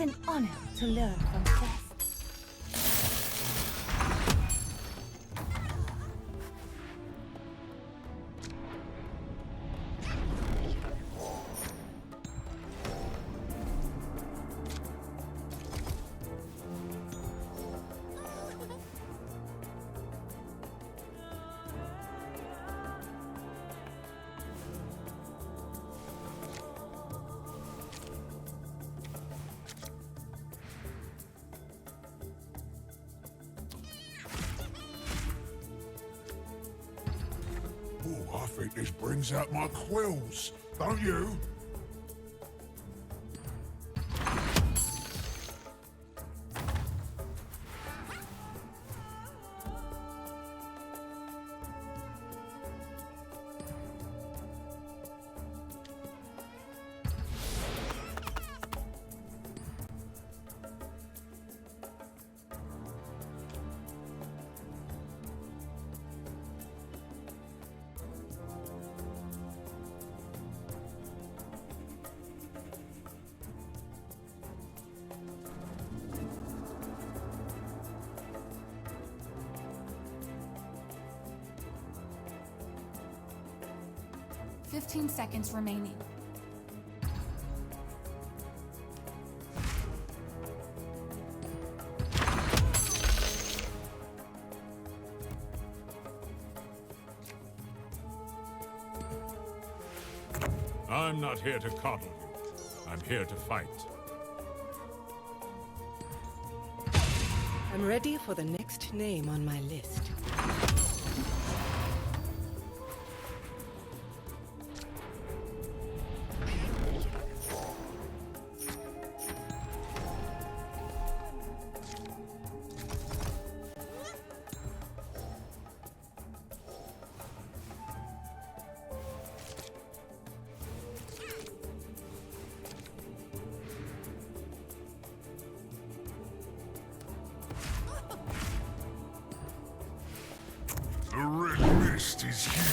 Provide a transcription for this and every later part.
It's an honor to learn from the best. Oh, I think this brings out my quills, don't you? Fifteen seconds remaining. I'm not here to coddle you. I'm here to fight. I'm ready for the next name on my list. The red mist is here.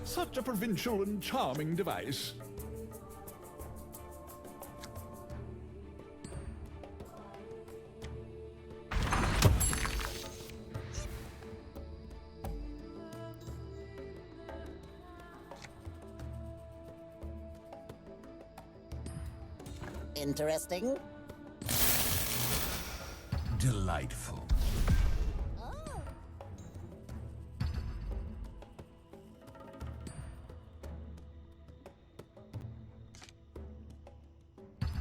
Such a provincial and charming device. Interesting. Delightful.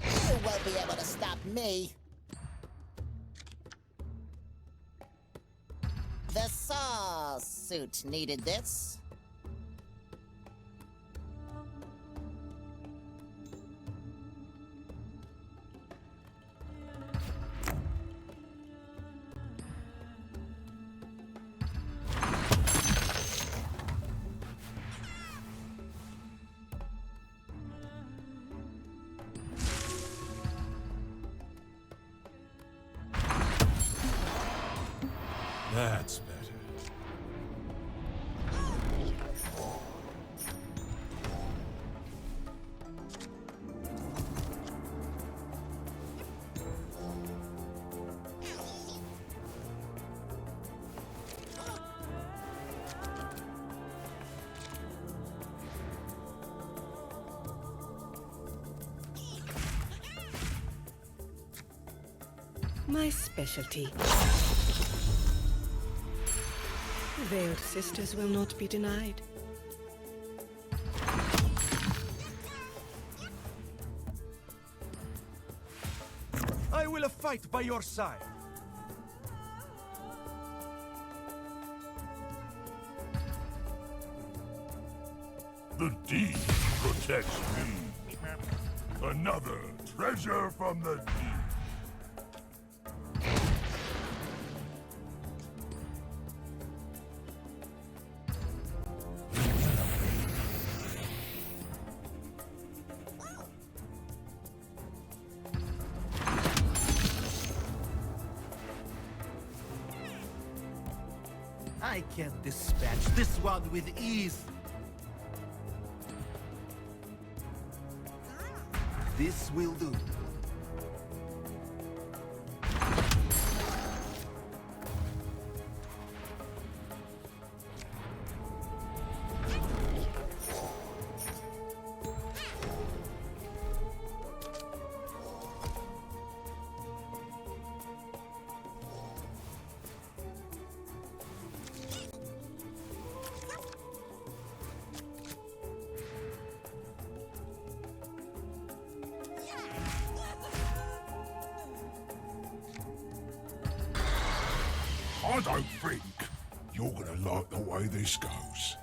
You won't be able to stop me. The Saw suit needed this. That's better. My specialty. Veiled Sisters will not be denied. I will fight by your side. The deep protects me. Another treasure from the deep. I can dispatch this one with ease. This will do. I don't think you're gonna like the way this goes.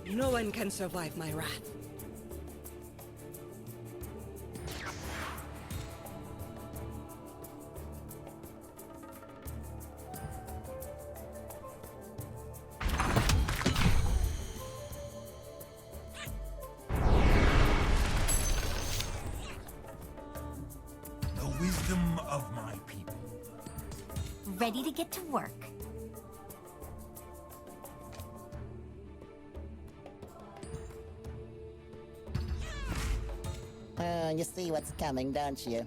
No one can survive my wrath. The wisdom of my people. Ready to get to work. You see what's coming, don't you?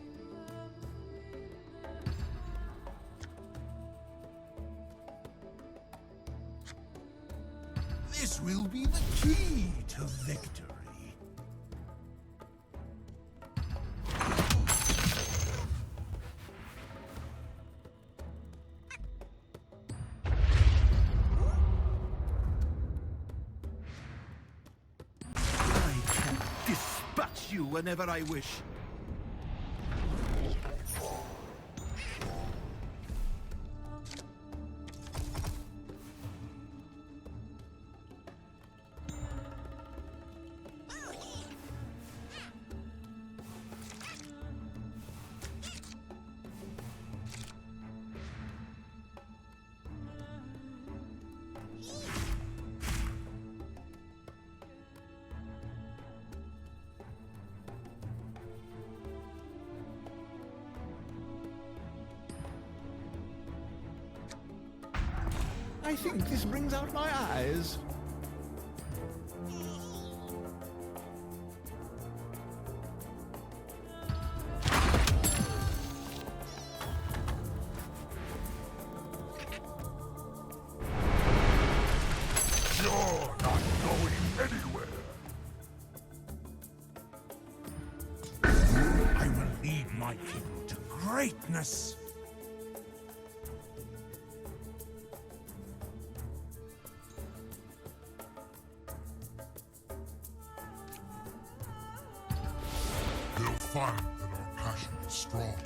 This will be the key to victory. I can dispatch you whenever I wish. I think this brings out my eyes. You're not going anywhere. I will lead my people to greatness. They'll find that our passion is strong.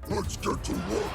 Let's get to work.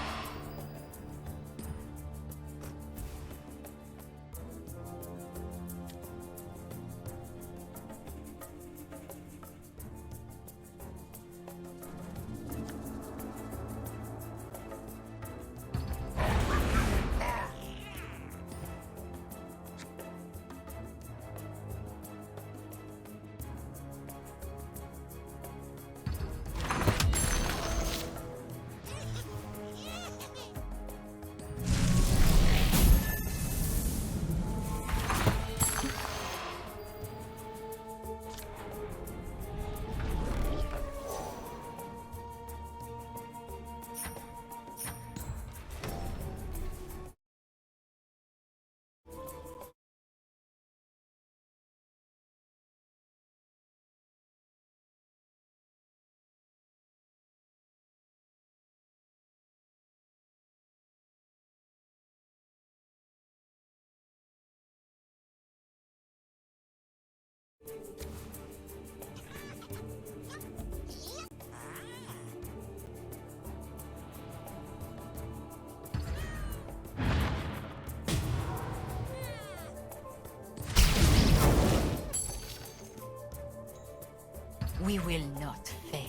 We will not fail.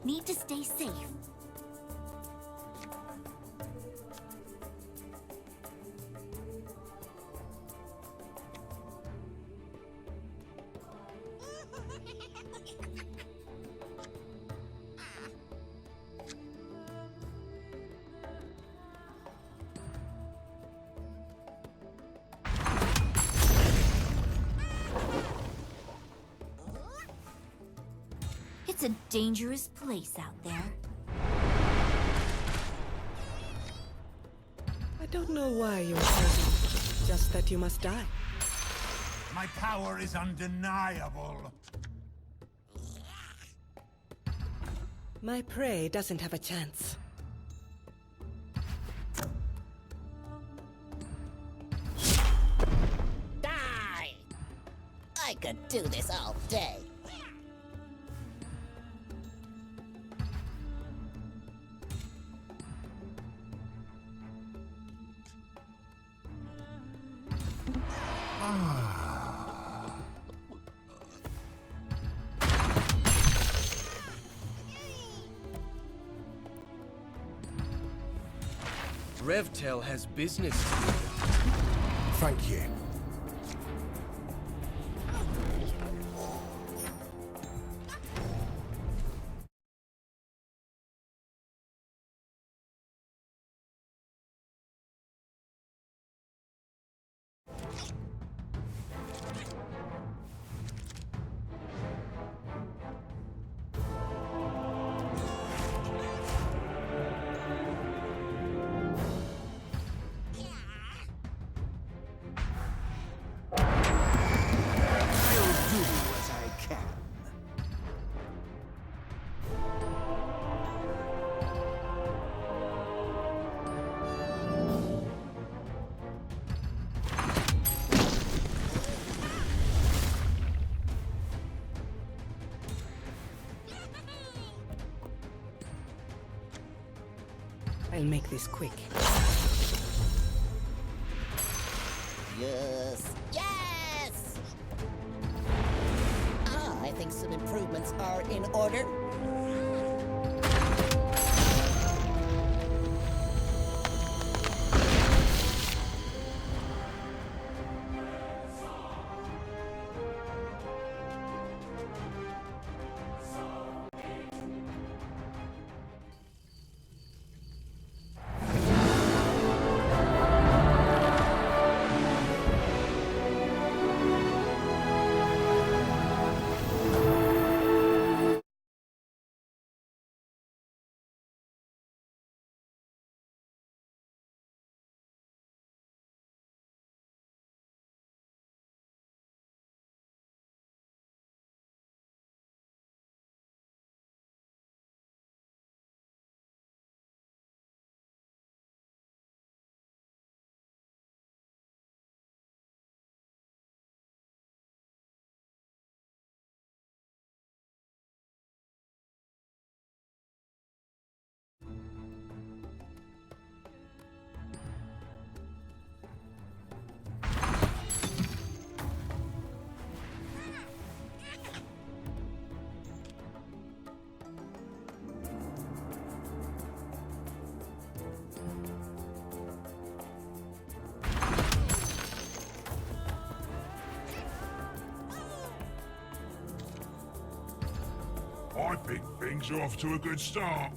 Need to stay safe. It's a dangerous place out there. I don't know why you're chosen. Just that you must die. My power is undeniable. My prey doesn't have a chance. Die! I could do this all day. Revtel has business. Thank you. I'll make this quick. Yes. Yes! I think some improvements are in order. I think things are off to a good start.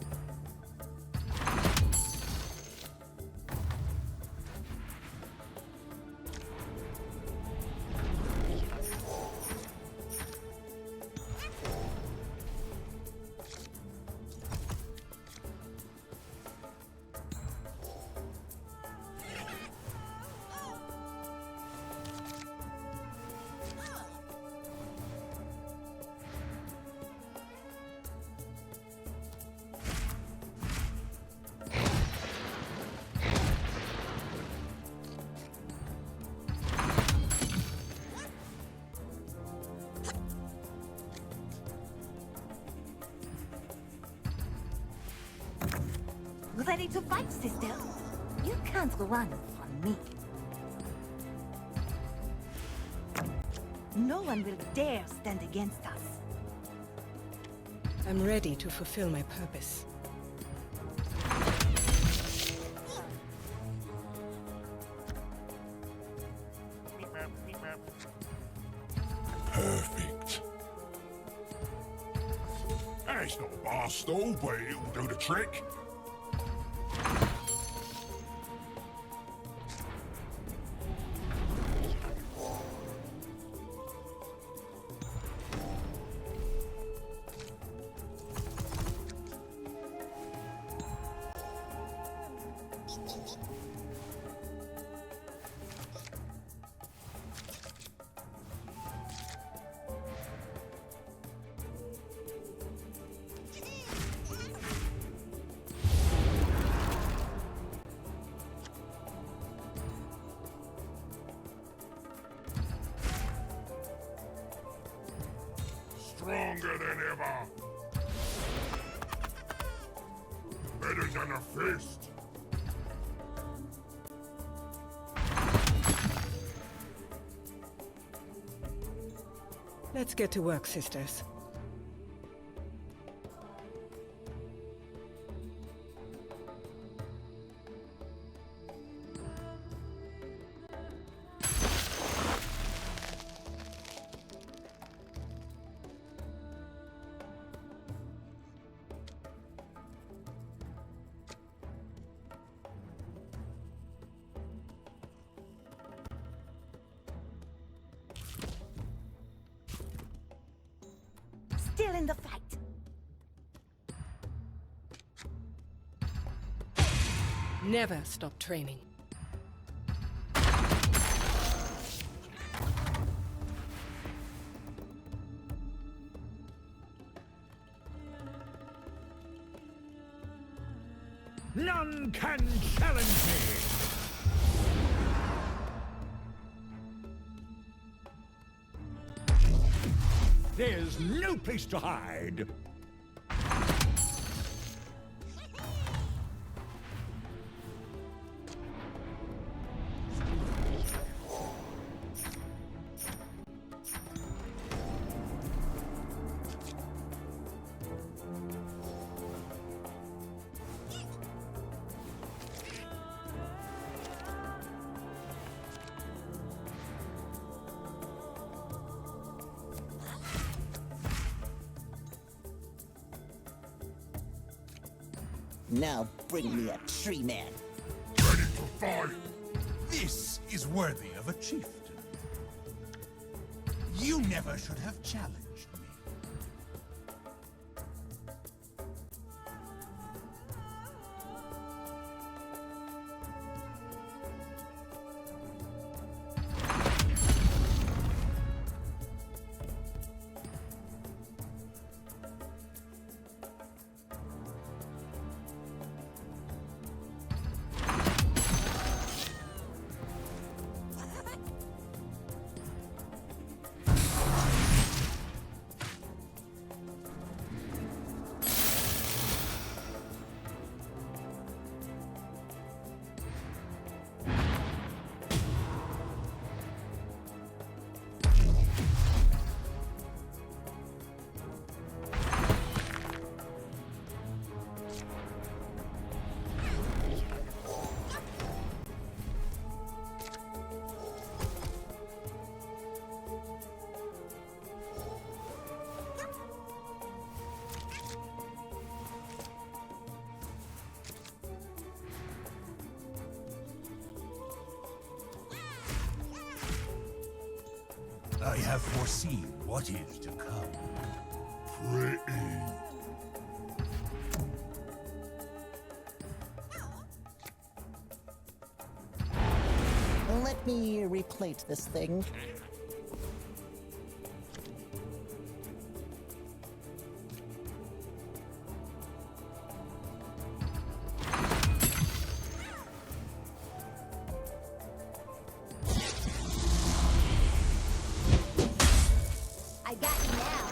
Ready to fight, sister? You can't run from me. No one will dare stand against us. I'm ready to fulfill my purpose. Perfect. It's not a bar stool, but it'll do the trick. Stronger than ever. Better than a fist. Let's get to work, sisters. Still in the fight. Never stop training. None can challenge me! There's no place to hide! Now bring me a tree man. Ready to fight. This is worthy of a chieftain. You never should have challenged me. I have foreseen what is to come. Pretty. Let me replate this thing. I got you now.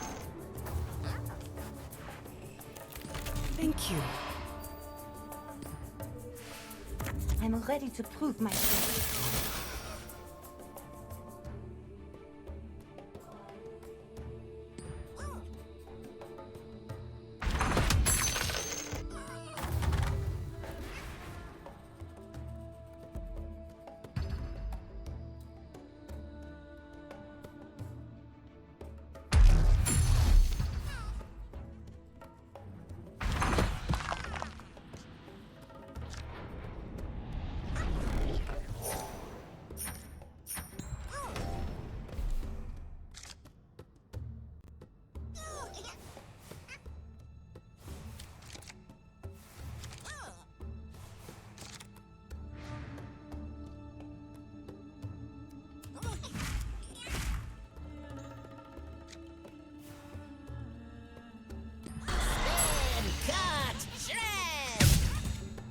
Thank you. I'm ready to prove myself.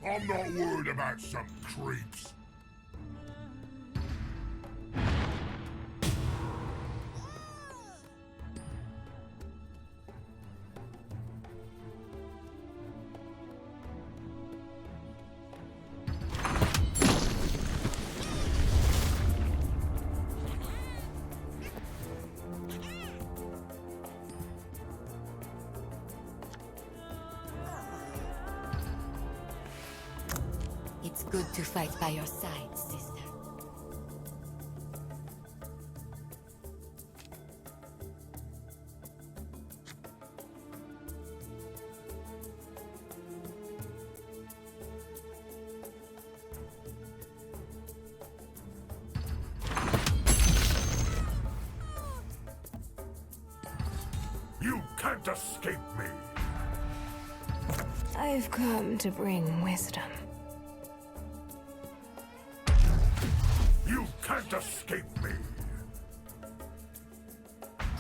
I'm not worried about some creeps. Good to fight by your side, sister. You can't escape me! I've come to bring wisdom. You can't escape me!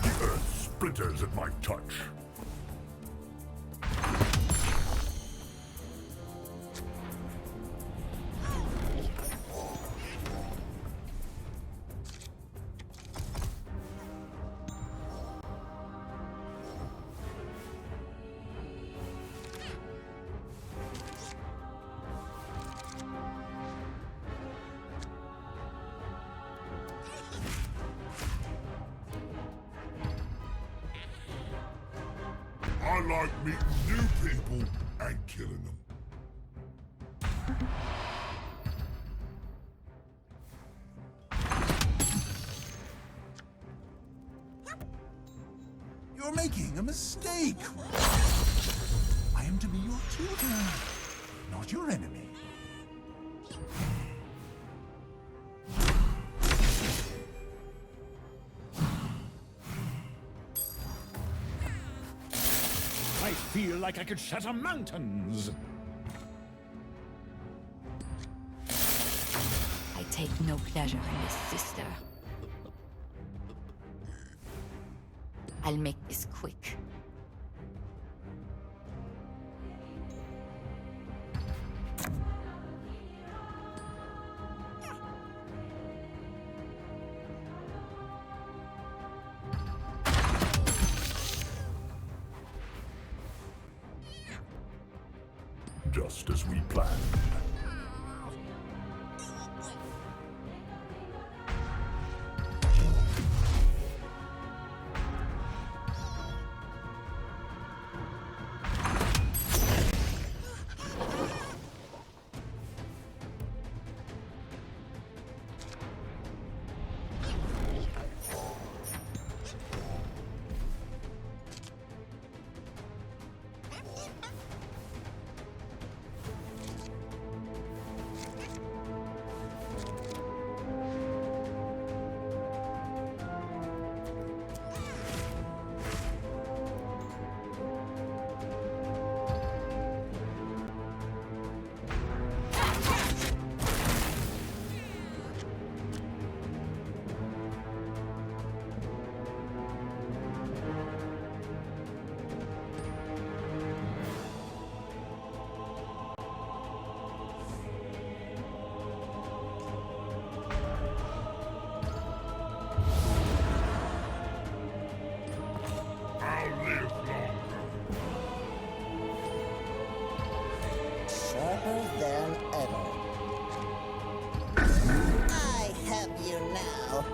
The earth splinters at my touch. I like meeting new people and killing them. You're making a mistake. I am to be your tutor, not your enemy. I feel like I could shatter mountains. I take no pleasure in this, sister. I'll make this quick. Just as we planned. I'll live longer. Sharper than ever. I have you now.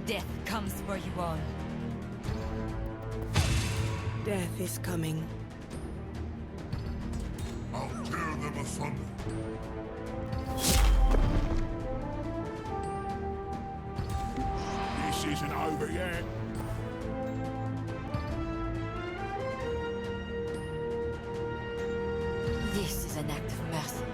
Death comes for you all. Death is coming. I'll tear them asunder. This isn't over yet. This is an act of mercy.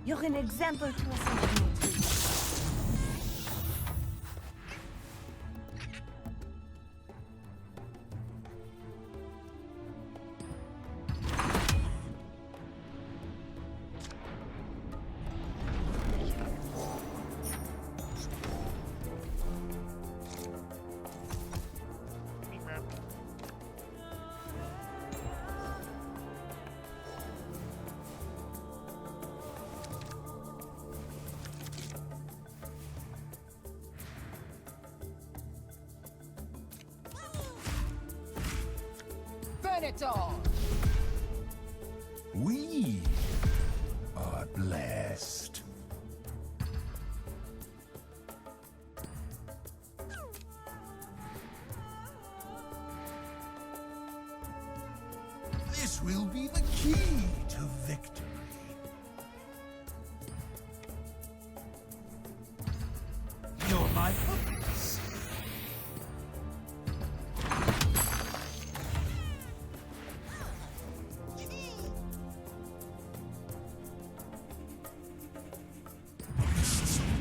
You're an example to us all. Venator! We are blessed. This will be the key to victory. You're my puppets.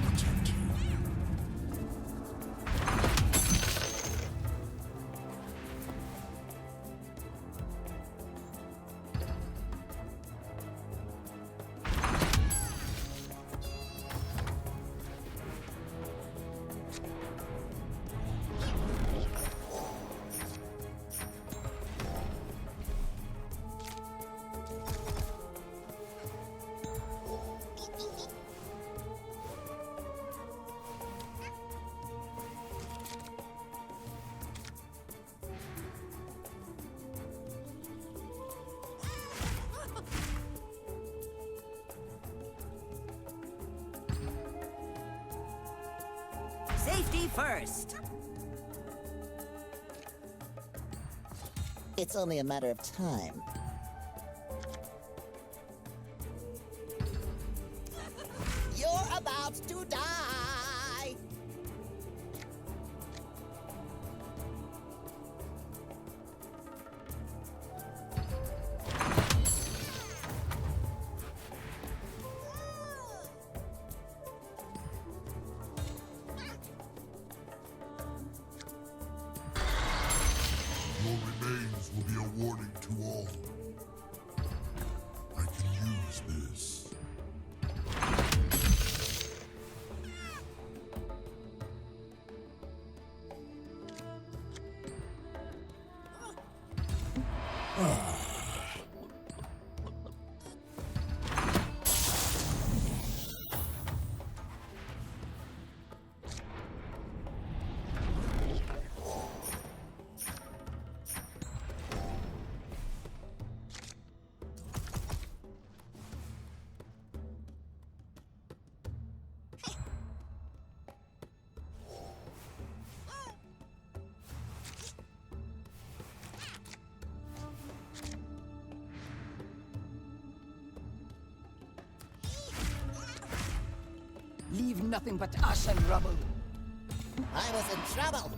Protect you. Safety first. It's only a matter of time. You're about to die! Your remains will be a warning to all. I can use this. Leave nothing but ash and rubble. I was in trouble!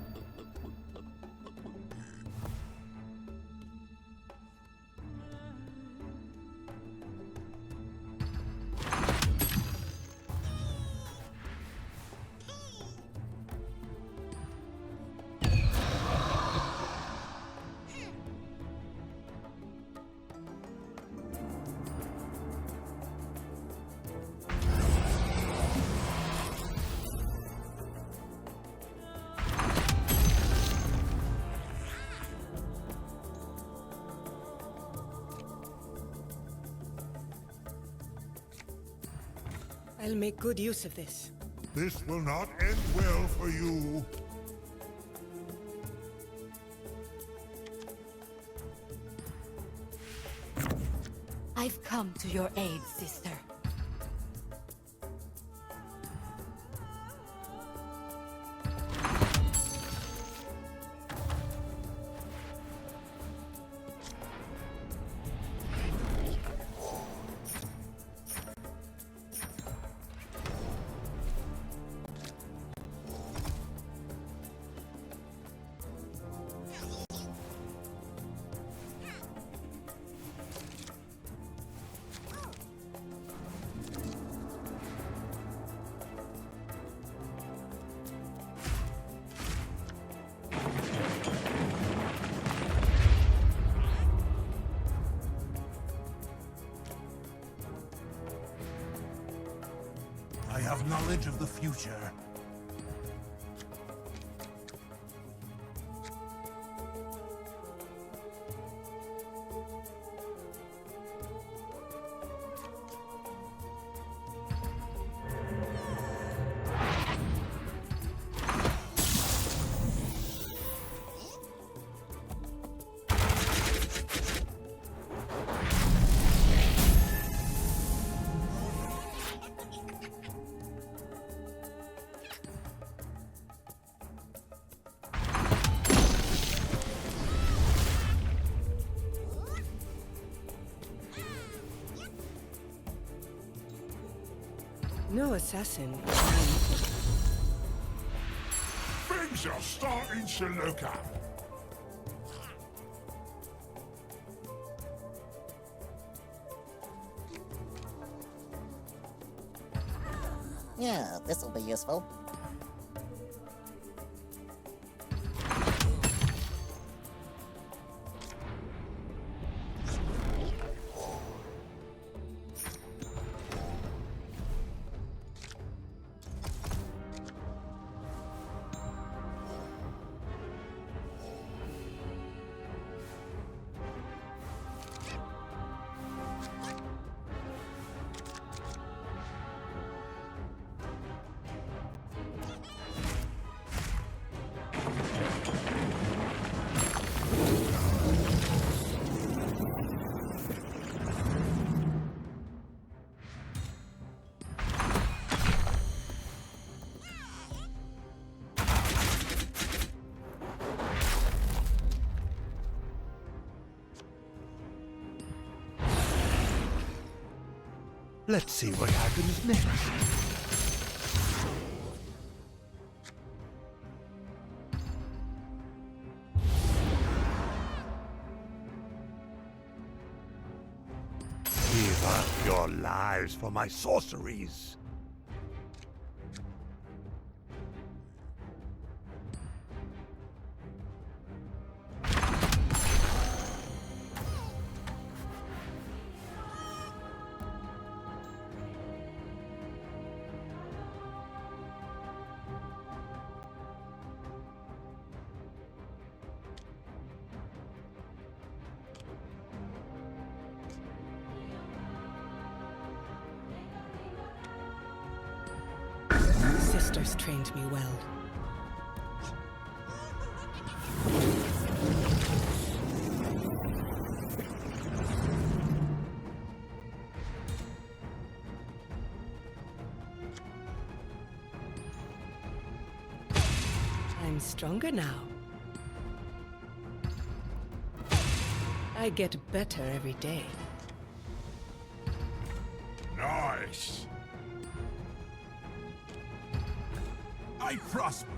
I'll make good use of this. This will not end well for you. I've come to your aid, sister. have knowledge of the future. No assassin. Things are starting to look up. Yeah, this'll be useful. Let's see what happens next. Give up your lives for my sorceries. Sisters trained me well. I'm stronger now. I get better every day. Nice. I prosper.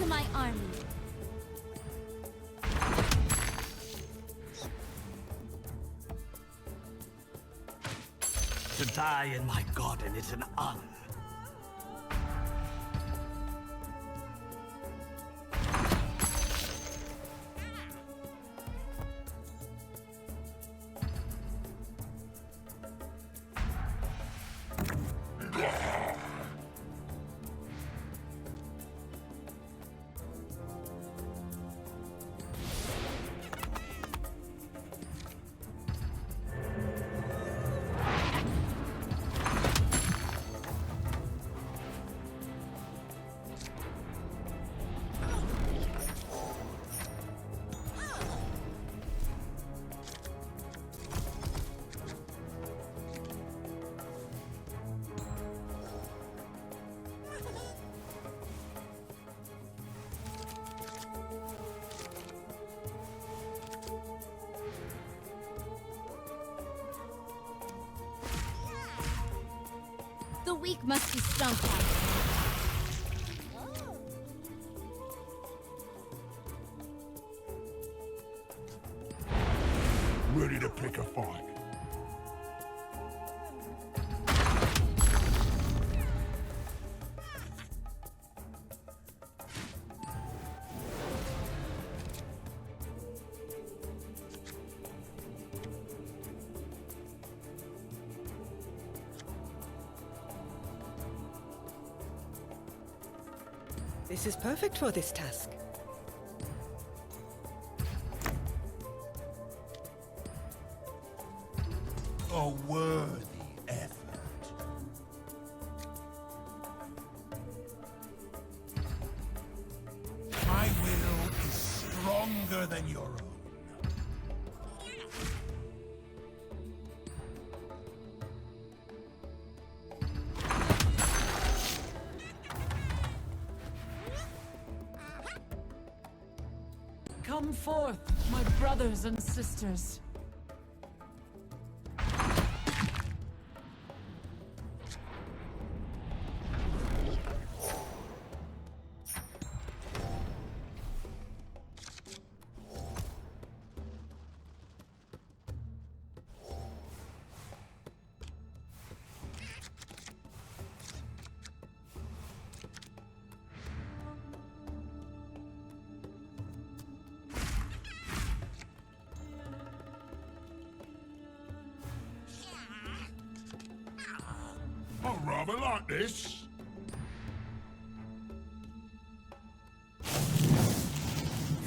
my army. To die in my garden is an honor. The weak must be stomped out. Ready to pick a fight. This is perfect for this task. A worthy effort. My will is stronger than your own. Come forth, my brothers and sisters. I rather like this.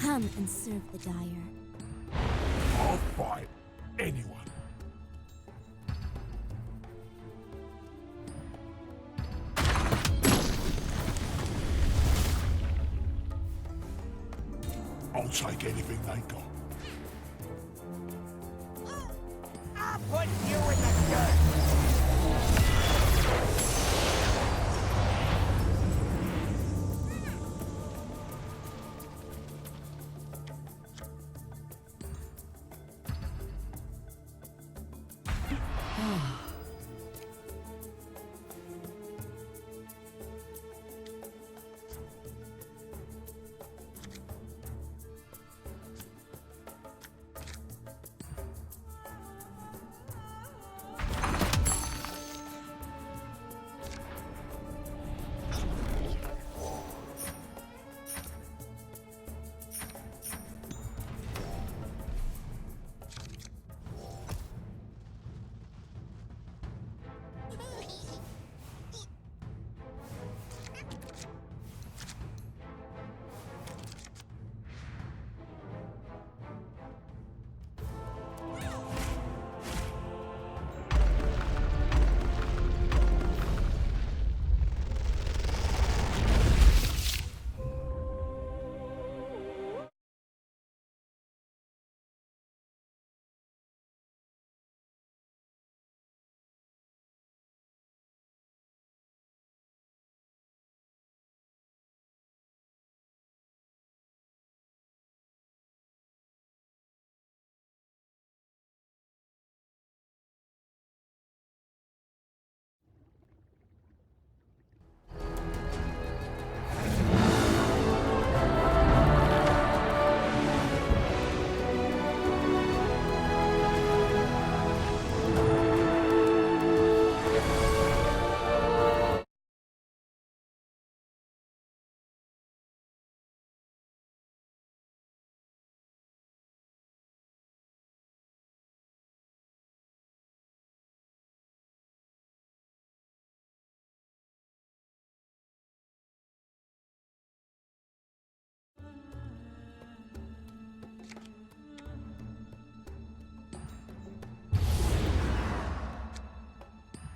Come and serve the dire. I'll fight anyone. I'll take anything they got. I'll put you in the dirt!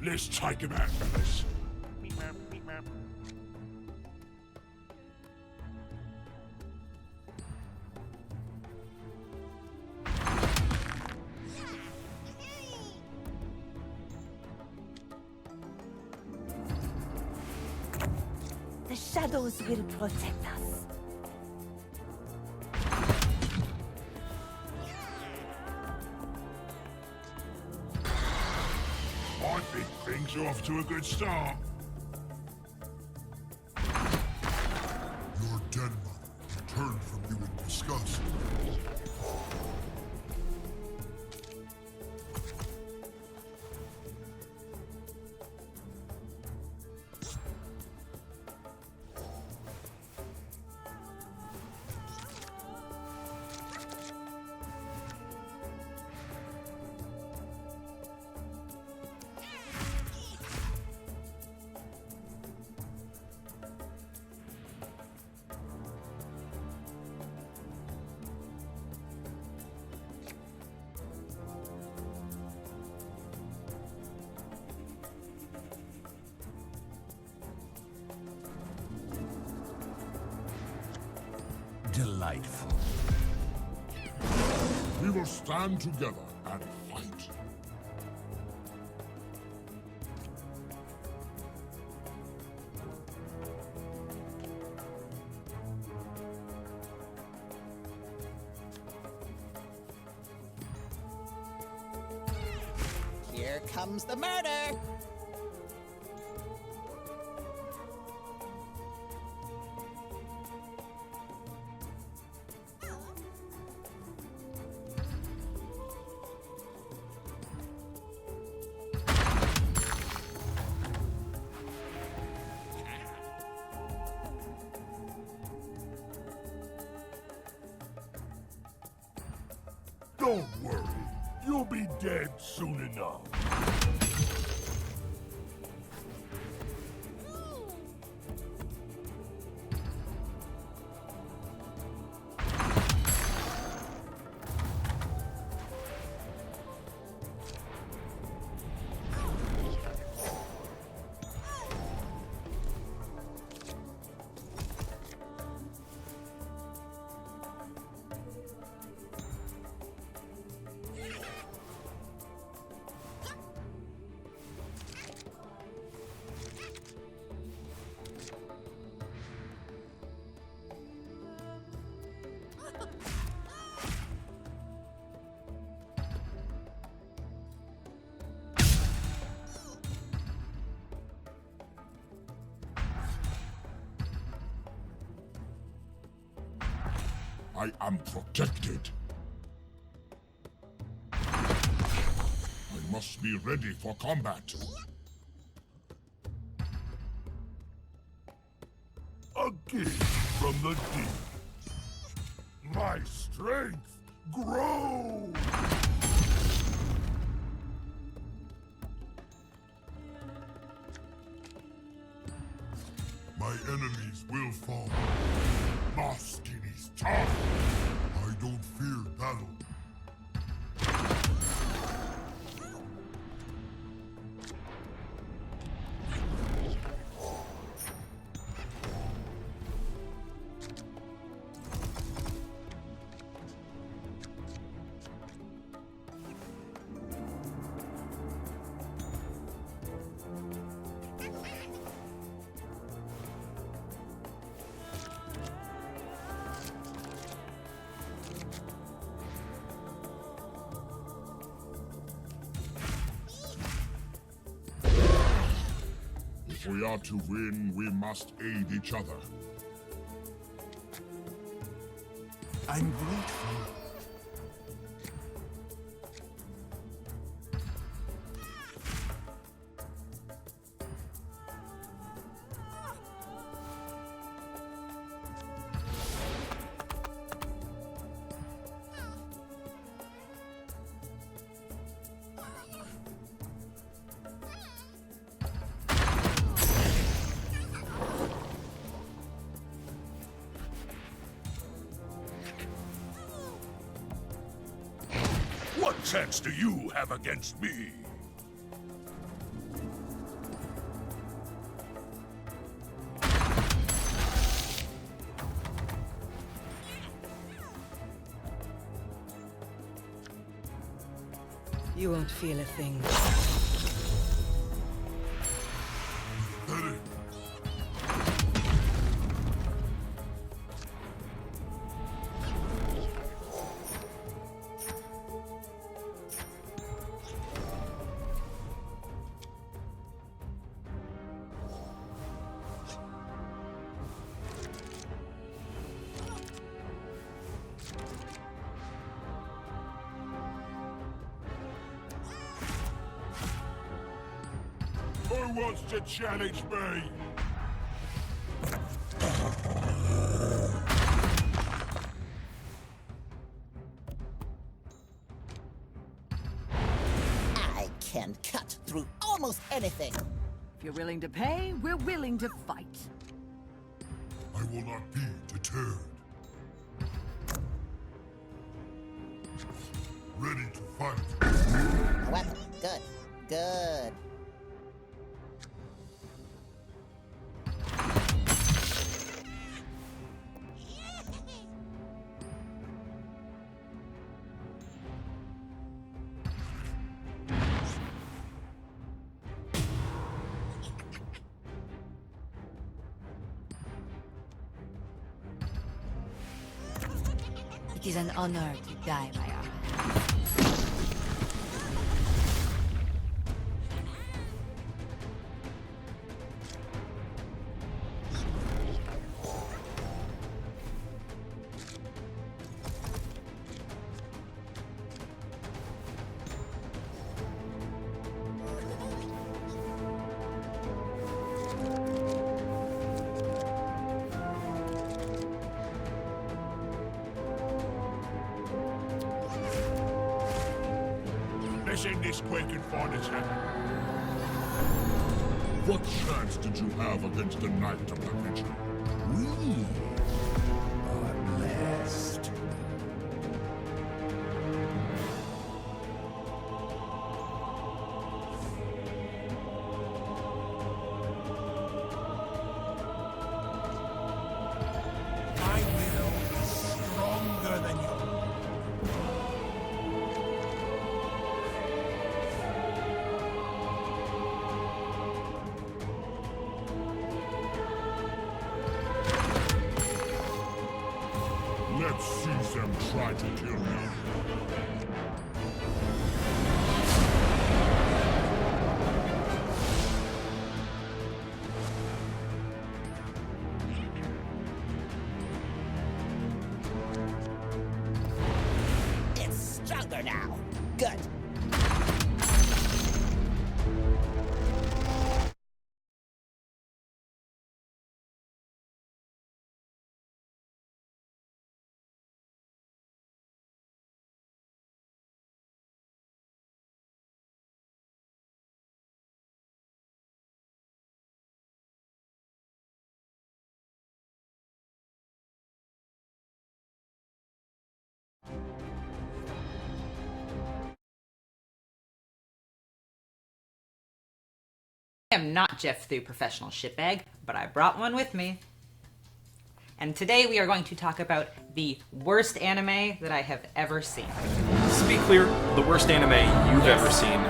Let's take him out, fellas. The shadows will protect us. I think things are off to a good start. Your dead mother returned from you in disgust. Delightful. We will stand together and fight. Here comes the murder! Don't worry. You'll be dead soon enough. I am protected. I must be ready for combat. A gift from the deep. My strength grows! My enemies will fall. Moskin is tough. I don't fear battle. If we are to win, we must aid each other. I'm grateful. What chance do you have against me? You won't feel a thing. Ready? Who wants to challenge me? I can cut through almost anything. If you're willing to pay, we're willing to fight. I will not be deterred. Ready to fight. A weapon. Good. Good. It is an honor to die by our hand. Let's end this quick and find its happy. What chance did you have against the Knight of the Vigil? We are blessed. My will is stronger than yours. Let's see them try to kill me. It's stronger now. Good. I am not Jeff the professional shitbag, but I brought one with me. And today we are going to talk about the worst anime that I have ever seen. To be clear, the worst anime you've ever seen,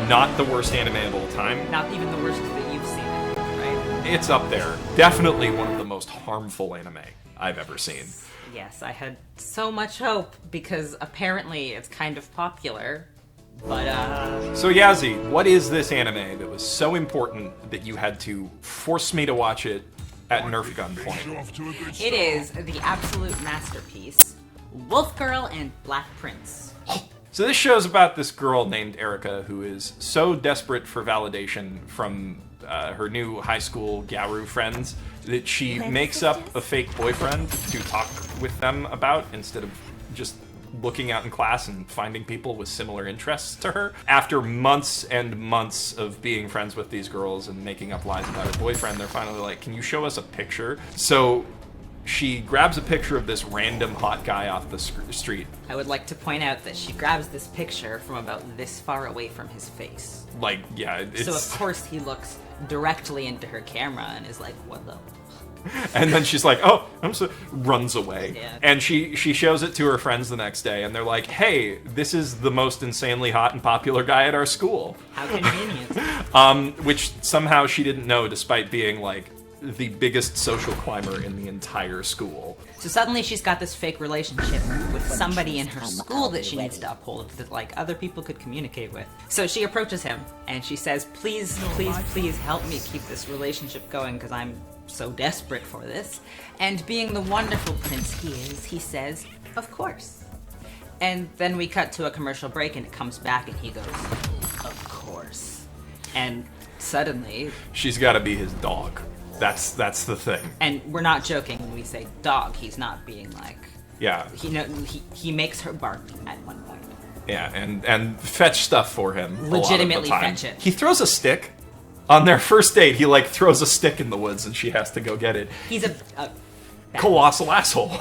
not the worst anime of all time. Not even the worst that you've seen it, right? It's up there. Definitely one of the most harmful anime I've ever seen. Yes, I had so much hope because apparently it's kind of popular. But, So Yazzie, what is this anime that was so important that you had to force me to watch it at Nerf gunpoint? It is the absolute masterpiece, Wolf Girl and Black Prince. So this show's about this girl named Erica who is so desperate for validation from her new high school Gyaru friends that she makes up a fake boyfriend to talk with them about instead of just looking out in class and finding people with similar interests to her. After months and months of being friends with these girls and making up lies about her boyfriend, they're finally like, can you show us a picture? So she grabs a picture of this random hot guy off the street. I would like to point out that she grabs this picture from about this far away from his face. Like, yeah, it's... So of course he looks directly into her camera and is like, what the fuck? And then she's like, oh, I'm so... runs away. Yeah. And she shows it to her friends the next day, and they're like, hey, this is the most insanely hot and popular guy at our school. How convenient. Which somehow she didn't know, despite being, like, the biggest social climber in the entire school. So suddenly she's got this fake relationship with somebody in her school that she needs to uphold that like other people could communicate with. So she approaches him and she says, please help me keep this relationship going because I'm so desperate for this. And being the wonderful prince he is, he says, of course. And then we cut to a commercial break and it comes back and he goes, of course. And suddenly... she's gotta be his dog. That's the thing. And we're not joking when we say dog. He's not being like... yeah. He makes her bark at one point. Yeah, and fetch stuff for him. Legitimately a lot of the time. fetch it. He throws a stick. On their first date, he like throws a stick in the woods and she has to go get it. He's a colossal asshole.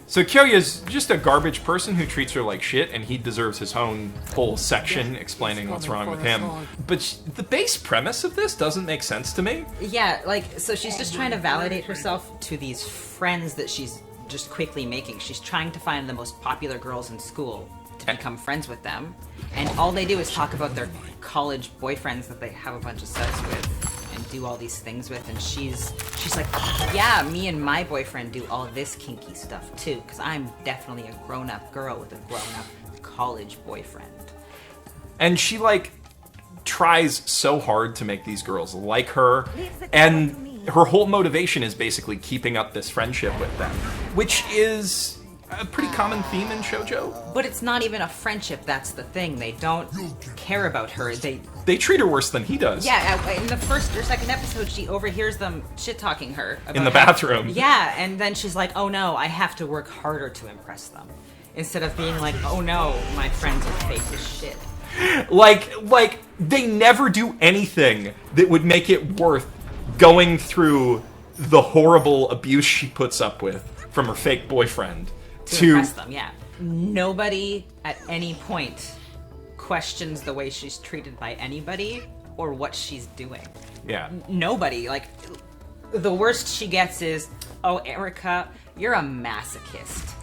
So Kyoya's just a garbage person who treats her like shit, and he deserves his own whole section explaining what's wrong with him. But the base premise of this doesn't make sense to me. Yeah, like, so she's just trying to validate herself to these friends that she's just quickly making. She's trying to find the most popular girls in school to become friends with them. And all they do is talk about their college boyfriends that they have a bunch of sex with and do all these things with. And she's like, yeah, me and my boyfriend do all this kinky stuff too, because I'm definitely a grown-up girl with a grown-up college boyfriend. And she, like, tries so hard to make these girls like her, and her whole motivation is basically keeping up this friendship with them, which is a pretty common theme in shoujo. But it's not even a friendship, that's the thing. They don't care about her. They treat her worse than he does. Yeah, in the first or second episode, she overhears them shit-talking her. In the bathroom. Yeah, and then she's like, oh no, I have to work harder to impress them. Instead of being like, oh no, my friends are fake as shit. Like, they never do anything that would make it worth going through the horrible abuse she puts up with from her fake boyfriend. To impress them, yeah. Nobody at any point questions the way she's treated by anybody or what she's doing. Yeah. Nobody. Like, the worst she gets is, oh, Erica, you're a masochist.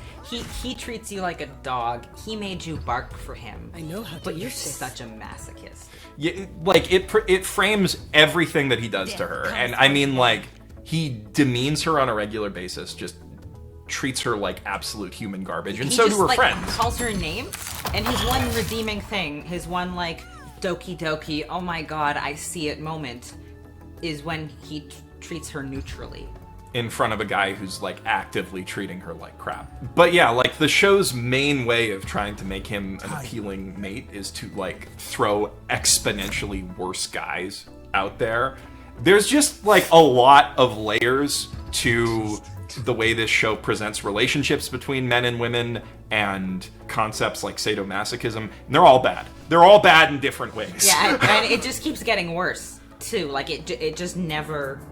He treats you like a dog. He made you bark for him. I know how to But you're use this. such a masochist. Yeah, like, it frames everything that he does to her. And I mean, like, he demeans her on a regular basis, just treats her like absolute human garbage, and so do her friends. Calls her names, and his one redeeming thing, his one like doki doki, oh my god, I see it moment, is when he treats her neutrally. In front of a guy who's like actively treating her like crap. But yeah, like the show's main way of trying to make him an appealing mate is to like throw exponentially worse guys out there. There's just like a lot of layers to the way this show presents relationships between men and women and concepts like sadomasochism, and they're all bad. They're all bad in different ways. Yeah, and it just keeps getting worse, too. Like, it just never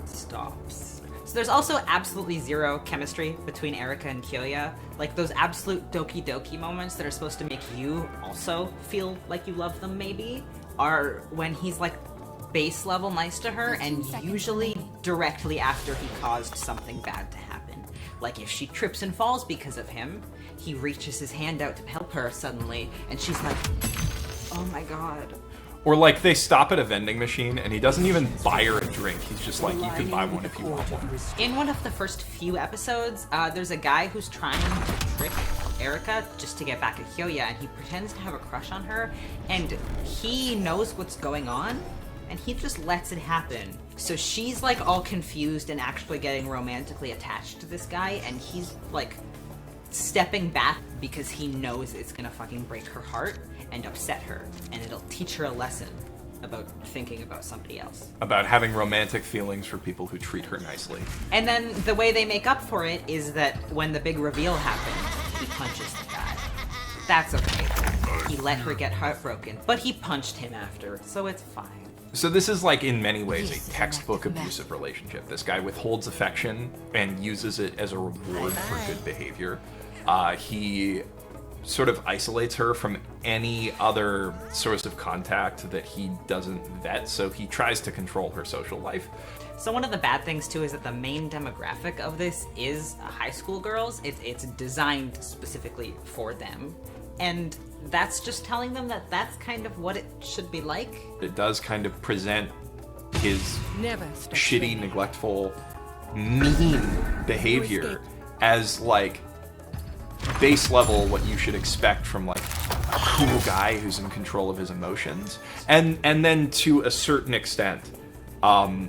stops. So there's also absolutely zero chemistry between Erica and Kyoya. Like, those absolute doki doki moments that are supposed to make you also feel like you love them, maybe, are when he's, like, base level nice to her, and usually directly after he caused something bad to happen. Like if she trips and falls because of him, he reaches his hand out to help her suddenly, and she's like, oh my god. Or like they stop at a vending machine and he doesn't even buy her a drink. He's just like, you can buy one if you want one. In one of the first few episodes, there's a guy who's trying to trick Erica just to get back at Kyoya, and he pretends to have a crush on her, and he knows what's going on, and he just lets it happen. So she's like all confused and actually getting romantically attached to this guy, and he's like stepping back because he knows it's gonna fucking break her heart and upset her, and it'll teach her a lesson about thinking about somebody else. About having romantic feelings for people who treat her nicely. And then the way they make up for it is that when the big reveal happens, he punches the guy. That's okay. He let her get heartbroken, but he punched him after, so it's fine. So this is like in many ways a textbook abusive relationship. This guy withholds affection and uses it as a reward for good behavior. He sort of isolates her from any other source of contact that he doesn't vet, so he tries to control her social life. So one of the bad things too is that the main demographic of this is high school girls. It's designed specifically for them, and that's just telling them that that's kind of what it should be like. It does kind of present his Never stop shitty, dreaming. neglectful, mean behavior as like base level what you should expect from like a cool guy who's in control of his emotions, and then to a certain extent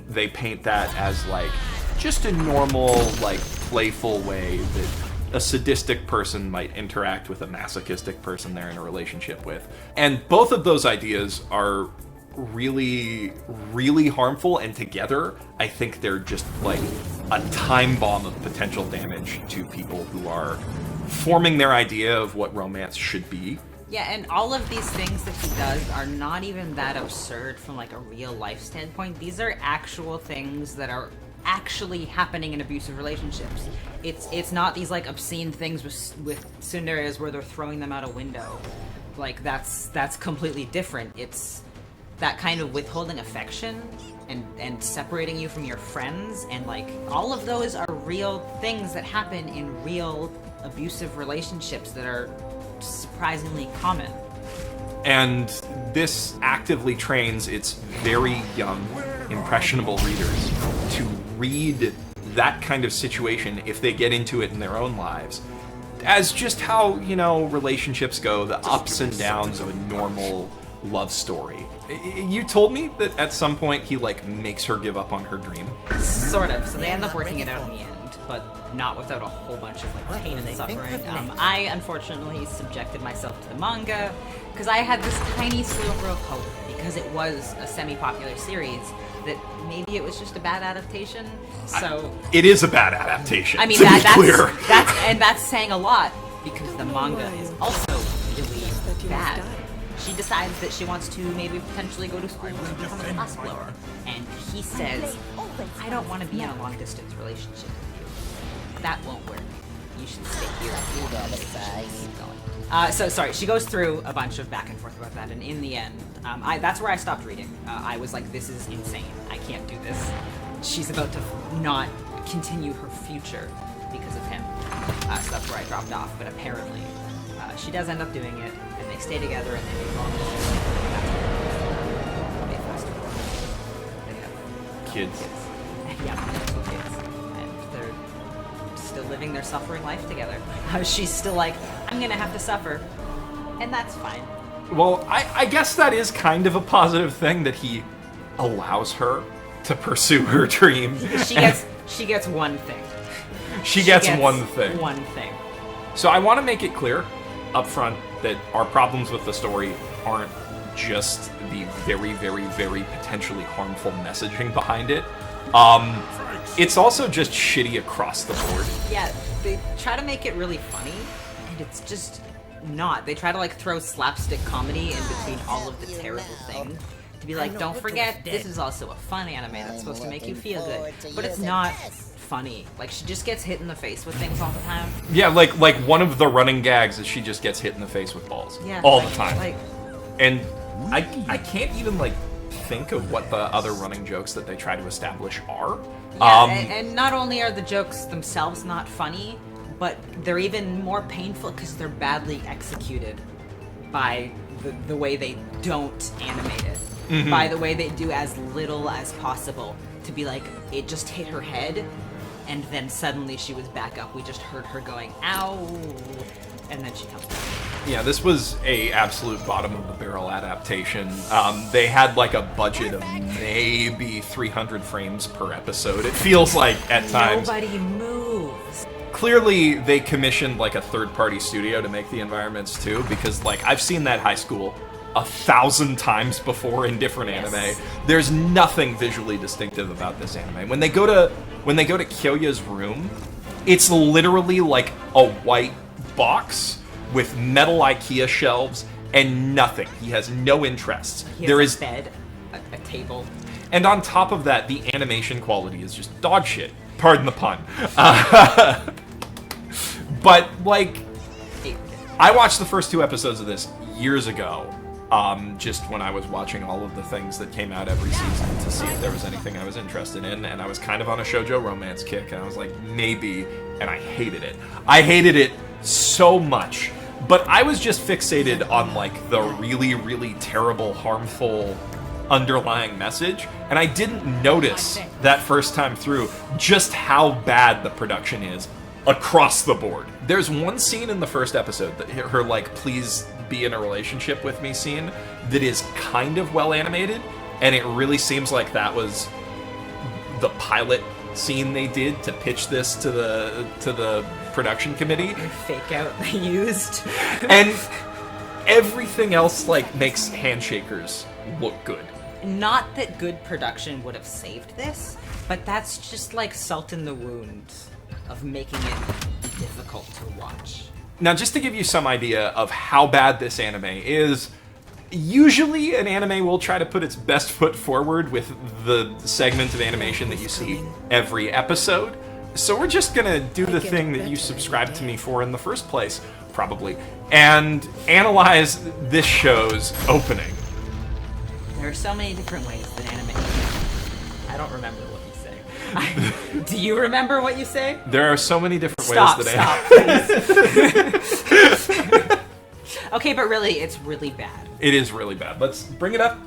they paint that as like just a normal, like, playful way that a sadistic person might interact with a masochistic person they're in a relationship with. And both of those ideas are really, really harmful, and together I think they're just like a time bomb of potential damage to people who are forming their idea of what romance should be. Yeah, and all of these things that he does are not even that absurd from like a real life standpoint. These are actual things that are actually happening in abusive relationships. It's not these like obscene things with tsunderes where they're throwing them out a window. Like that's completely different. It's that kind of withholding affection and separating you from your friends, and like all of those are real things that happen in real abusive relationships that are surprisingly common. And this actively trains its very young, impressionable readers to read that kind of situation, if they get into it in their own lives, as just how, you know, relationships go, the ups and downs of a normal love story. You told me that at some point he, like, makes her give up on her dream. Sort of. So they end up working it out in the end, but not without a whole bunch of like pain and suffering. I unfortunately subjected myself to the manga because I had this tiny sliver of hope, because it was a semi-popular series, that maybe it was just a bad adaptation. So it is a bad adaptation. I mean, to be that's clear. that's saying a lot, because the manga is also really bad. She decides that she wants to maybe potentially go to school and become a glassblower, and he says, I don't want to be in a long-distance relationship with you. That won't work. You should stay here. You gotta say. So sorry, she goes through a bunch of back and forth about that, and in the end, that's where I stopped reading. I was like, this is insane. I can't do this. She's about to not continue her future because of him. So that's where I dropped off, but apparently she does end up doing it, and they stay together, and they make long they fast forward. They have Kids. Yeah, 2 kids. And they're still living their suffering life together. She's still like, I'm gonna have to suffer. And that's fine. Well, I guess that is kind of a positive thing, that he allows her to pursue her dream. She gets one thing. She gets one thing. One thing. So I want to make it clear up front that our problems with the story aren't just the very, very, very potentially harmful messaging behind it. It's also just shitty across the board. Yeah, they try to make it really funny, and it's just not. They try to like throw slapstick comedy in between all of the terrible things. To be like, don't forget, this is also a fun anime that's supposed to make you feel good. But it's not funny. Like, she just gets hit in the face with things all the time. Yeah, like one of the running gags is she just gets hit in the face with balls. Yeah, all like, the time. Like, and I can't even like think of what the other running jokes that they try to establish are. yeah, and not only are the jokes themselves not funny, but they're even more painful because they're badly executed by the way they don't animate it. Mm-hmm. By the way they do as little as possible to be like, it just hit her head, and then suddenly she was back up. We just heard her going, ow, and then she comes back. Yeah, this was a absolute bottom of the barrel adaptation. They had like a budget of maybe 300 frames per episode. It feels like at times. Nobody moves. Clearly, they commissioned like a third-party studio to make the environments too, because like I've seen that high school 1,000 times before in different anime. There's nothing visually distinctive about this anime. When they go to Kyoya's room, it's literally like a white box with metal IKEA shelves and nothing. He has no interests. There is a bed, a table, and on top of that, the animation quality is just dog shit. Pardon the pun. But like, I watched the first 2 episodes of this years ago, just when I was watching all of the things that came out every season to see if there was anything I was interested in, and I was kind of on a shoujo romance kick, and I was like, maybe, and I hated it. I hated it so much, but I was just fixated on, like, the really, really terrible, harmful underlying message, and I didn't notice that first time through just how bad the production is across the board. There's one scene in the first episode, that her, like, please be in a relationship with me scene, that is kind of well animated, and it really seems like that was the pilot scene they did to pitch this to the production committee. Fake out they used. And everything else, like, makes Handshakers look good. Not that good production would have saved this, but that's just like salt in the wound of making it difficult to watch. Now, just to give you some idea of how bad this anime is, usually an anime will try to put its best foot forward with the segment of animation that you see every episode. So we're just gonna do the thing that you subscribed to me for in the first place, probably, and analyze this show's opening. There are so many different ways that anime... I don't remember what you say. Do you remember what you say? There are so many different ways that Stop, please. Okay, but really, it's really bad. It is really bad. Let's bring it up.